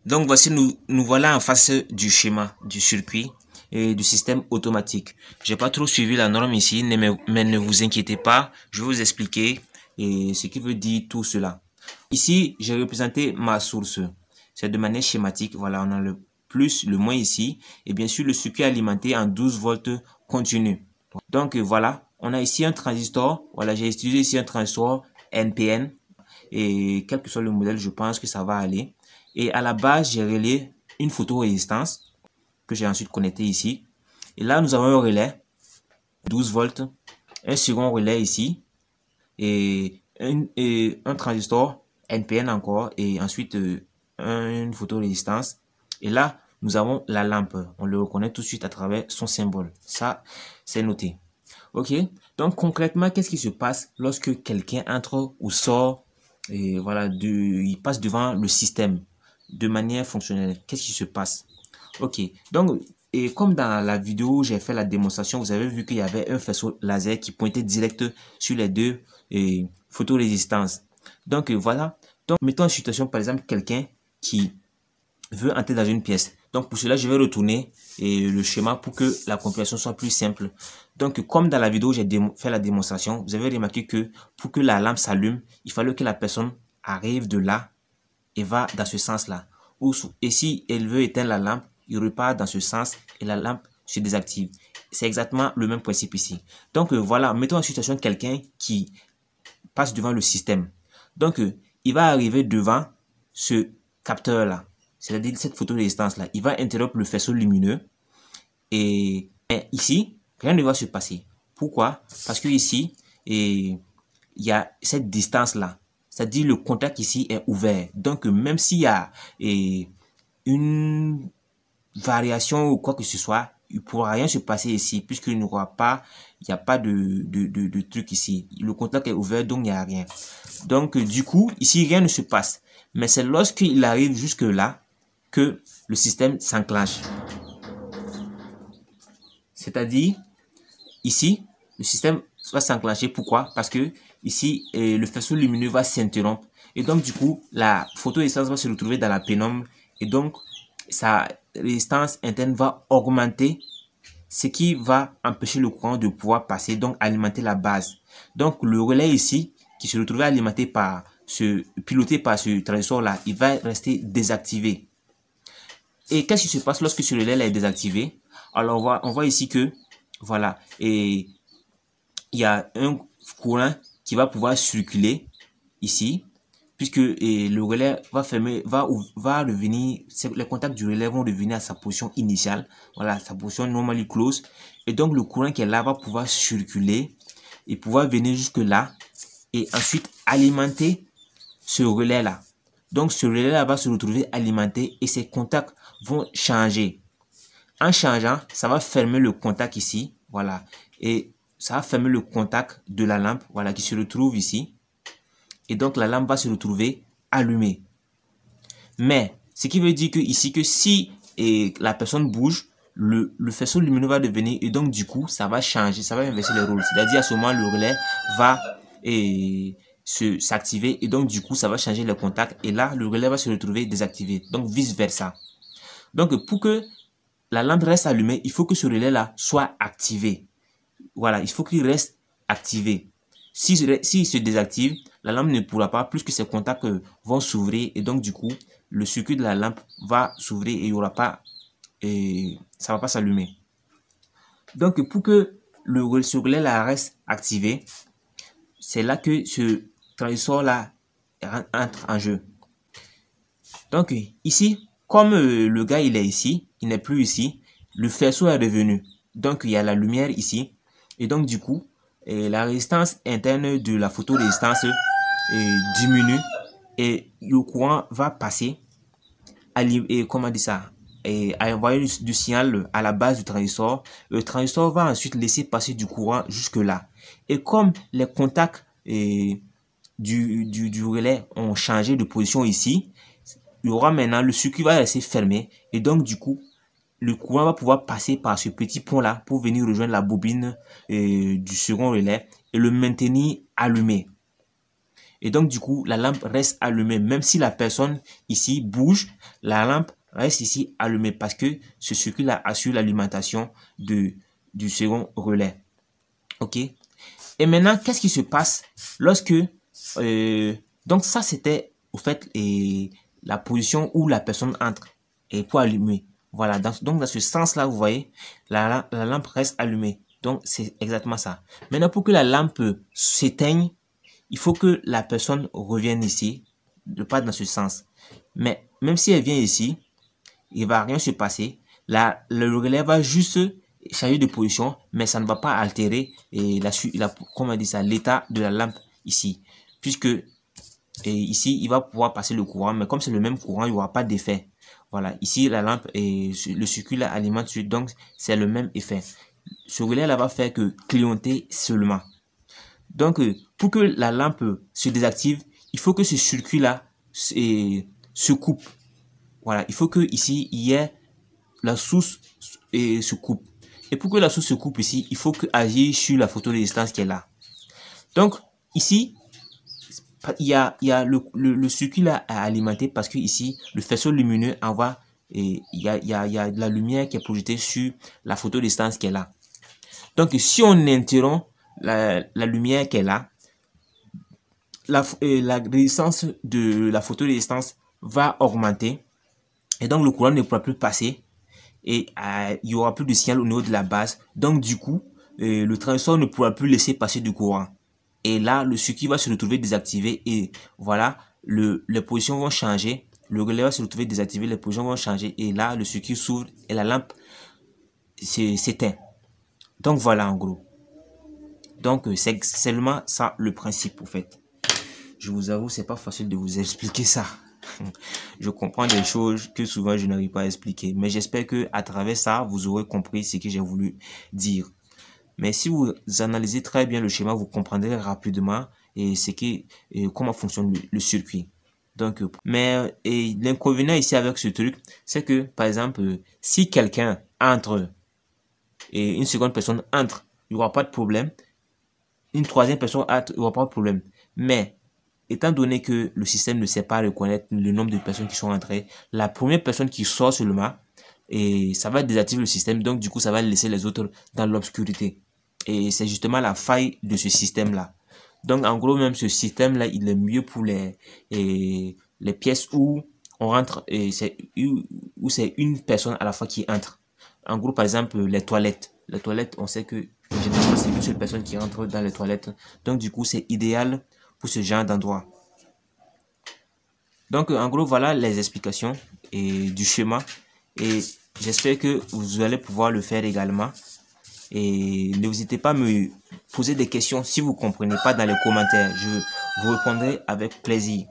Donc voici, nous voilà en face du schéma, du circuit et du système automatique. J'ai pas trop suivi la norme ici, mais ne vous inquiétez pas, je vais vous expliquer ce qui veut dire tout cela. Ici, j'ai représenté ma source. C'est de manière schématique. Voilà, on a le plus, le moins ici. Et bien sûr, le circuit alimenté en 12 volts continu. Donc voilà, on a ici un transistor. Voilà, j'ai utilisé ici un transistor NPN. Et quel que soit le modèle, je pense que ça va aller. Et à la base, j'ai relié une photorésistance que j'ai ensuite connectée ici. Et là, nous avons un relais 12 volts, un second relais ici et un transistor NPN encore et ensuite une photorésistance. Et là, nous avons la lampe. On le reconnaît tout de suite à travers son symbole. Ça, c'est noté. Ok, donc concrètement, qu'est-ce qui se passe lorsque quelqu'un entre ou sort et voilà, il passe devant le système de manière fonctionnelle? Qu'est-ce qui se passe? Ok, donc, et comme dans la vidéo où j'ai fait la démonstration, vous avez vu qu'il y avait un faisceau laser qui pointait direct sur les deux photorésistances. Donc, voilà. Donc, mettons en situation, par exemple, quelqu'un qui veut entrer dans une pièce. Donc, pour cela, je vais retourner le schéma pour que la compréhension soit plus simple. Donc, comme dans la vidéo où j'ai fait la démonstration, vous avez remarqué que pour que la lampe s'allume, il fallait que la personne arrive de là et va dans ce sens-là. Et si elle veut éteindre la lampe, il repart dans ce sens et la lampe se désactive. C'est exactement le même principe ici. Donc voilà, mettons en situation quelqu'un qui passe devant le système. Donc il va arriver devant ce capteur-là, c'est-à-dire cette photorésistance-là. Il va interrompre le faisceau lumineux et ici, rien ne va se passer. Pourquoi? Parce que ici, il y a cette distance-là. C'est-à-dire le contact ici est ouvert. Donc, même s'il y a une variation ou quoi que ce soit, il ne pourra rien se passer ici puisqu'il n'y aura pas, il n'y a pas de truc ici. Le contact est ouvert, donc il n'y a rien. Donc, du coup, ici, rien ne se passe. Mais c'est lorsqu'il arrive jusque là que le système s'enclenche. C'est-à-dire, ici, le système va s'enclencher. Pourquoi? Parce que ici, le faisceau lumineux va s'interrompre. Et donc, du coup, la photorésistance va se retrouver dans la pénombre. Et donc, sa résistance interne va augmenter, ce qui va empêcher le courant de pouvoir passer, donc alimenter la base. Donc, le relais ici, qui se retrouvait alimenté par piloté par ce transistor-là, il va rester désactivé. Et qu'est-ce qui se passe lorsque ce relais est désactivé? Alors, on voit ici que, voilà, et il y a un courant qui va pouvoir circuler ici, puisque le relais va fermer, va revenir, les contacts du relais vont revenir à sa position initiale, voilà, sa position normally close, et donc le courant qui est là va pouvoir circuler et pouvoir venir jusque là, et ensuite alimenter ce relais là. Donc ce relais là va se retrouver alimenté et ses contacts vont changer. En changeant, ça va fermer le contact ici, voilà, et ça va fermer le contact de la lampe, voilà, qui se retrouve ici. Et donc, la lampe va se retrouver allumée. Mais, ce qui veut dire que ici, que si la personne bouge, le faisceau lumineux va devenir, et donc du coup, ça va changer, ça va inverser les rôles. C'est-à-dire, à ce moment, le relais va s'activer, et donc du coup, ça va changer les contacts. Et là, le relais va se retrouver désactivé. Donc, vice-versa. Donc, pour que la lampe reste allumée, il faut que ce relais-là soit activé. Voilà, il faut qu'il reste activé. S'il se désactive, la lampe ne pourra pas, plus que ses contacts vont s'ouvrir et donc du coup, le circuit de la lampe va s'ouvrir et il y aura pas, ça va pas s'allumer. Donc pour que ce relais là reste activé, c'est là que ce transistor là entre en jeu. Donc ici, comme le gars il est ici, il n'est plus ici, le faisceau est revenu. Donc il y a la lumière ici et donc du coup, la résistance interne de la photorésistance diminue et le courant va passer et comment dire ça, et à envoyer du signal à la base du transistor. Le transistor va ensuite laisser passer du courant jusque là. Et comme les contacts du relais ont changé de position ici, il y aura maintenant le circuit va rester fermé et donc du coup le courant va pouvoir passer par ce petit pont là pour venir rejoindre la bobine du second relais et le maintenir allumé. Et donc, du coup, la lampe reste allumée. Même si la personne ici bouge, la lampe reste ici allumée parce que ce circuit-là assure l'alimentation du second relais. OK? Et maintenant, qu'est-ce qui se passe lorsque... donc, ça, c'était, au fait, la position où la personne entre et pour allumer. Voilà. Donc, dans ce sens-là, vous voyez, la lampe reste allumée. Donc, c'est exactement ça. Maintenant, pour que la lampe s'éteigne, il faut que la personne revienne ici, pas dans ce sens. Mais même si elle vient ici, il va rien se passer. Là, le relais va juste changer de position, mais ça ne va pas altérer comment on dit ça, l'état de la lampe ici. Puisque ici, il va pouvoir passer le courant, mais comme c'est le même courant, il n'y aura pas d'effet. Voilà, ici, la lampe et le circuit là alimente, donc c'est le même effet. Ce relais là va faire que clignoter seulement. Donc, pour que la lampe se désactive, il faut que ce circuit là se coupe. Voilà, il faut que ici il y ait la source se coupe. Et pour que la source se coupe ici, il faut que agir sur la photorésistance qui est là. Donc ici, il y a le circuit là à alimenter parce que ici le faisceau lumineux envoie et il y a de la lumière qui est projetée sur la photorésistance qui est là. Donc si on interrompt la lumière qui est là, la résistance de la photorésistance va augmenter et donc le courant ne pourra plus passer et il y aura plus de signal au niveau de la base. Donc du coup, le transistor ne pourra plus laisser passer du courant. Et là, le circuit va se retrouver désactivé et voilà, les positions vont changer. Le relais va se retrouver désactivé, les positions vont changer et là, le circuit s'ouvre et la lampe s'éteint. Donc voilà en gros. Donc c'est seulement ça le principe en fait. Je vous avoue, c'est pas facile de vous expliquer ça. Je comprends des choses que souvent je n'arrive pas à expliquer, mais j'espère que à travers ça, vous aurez compris ce que j'ai voulu dire. Mais si vous analysez très bien le schéma, vous comprendrez rapidement comment fonctionne le circuit. Donc, mais l'inconvénient ici avec ce truc, c'est que par exemple, si quelqu'un entre et une seconde personne entre, il n'y aura pas de problème. Une troisième personne entre, il n'y aura pas de problème. Mais étant donné que le système ne sait pas reconnaître le nombre de personnes qui sont entrées, la première personne qui sort seulement, et ça va désactiver le système, donc du coup ça va laisser les autres dans l'obscurité. Et c'est justement la faille de ce système-là. Donc en gros, même ce système-là, il est mieux pour les pièces où on rentre, et c'est une personne à la fois qui entre. En gros, par exemple, les toilettes. Les toilettes, on sait que généralement, c'est une seule personne qui rentre dans les toilettes. Donc du coup, c'est idéal pour ce genre d'endroit. Donc en gros, voilà les explications du schéma. Et j'espère que vous allez pouvoir le faire également. Et n'hésitez pas à me poser des questions si vous ne comprenez pas dans les commentaires. Je vous répondrai avec plaisir.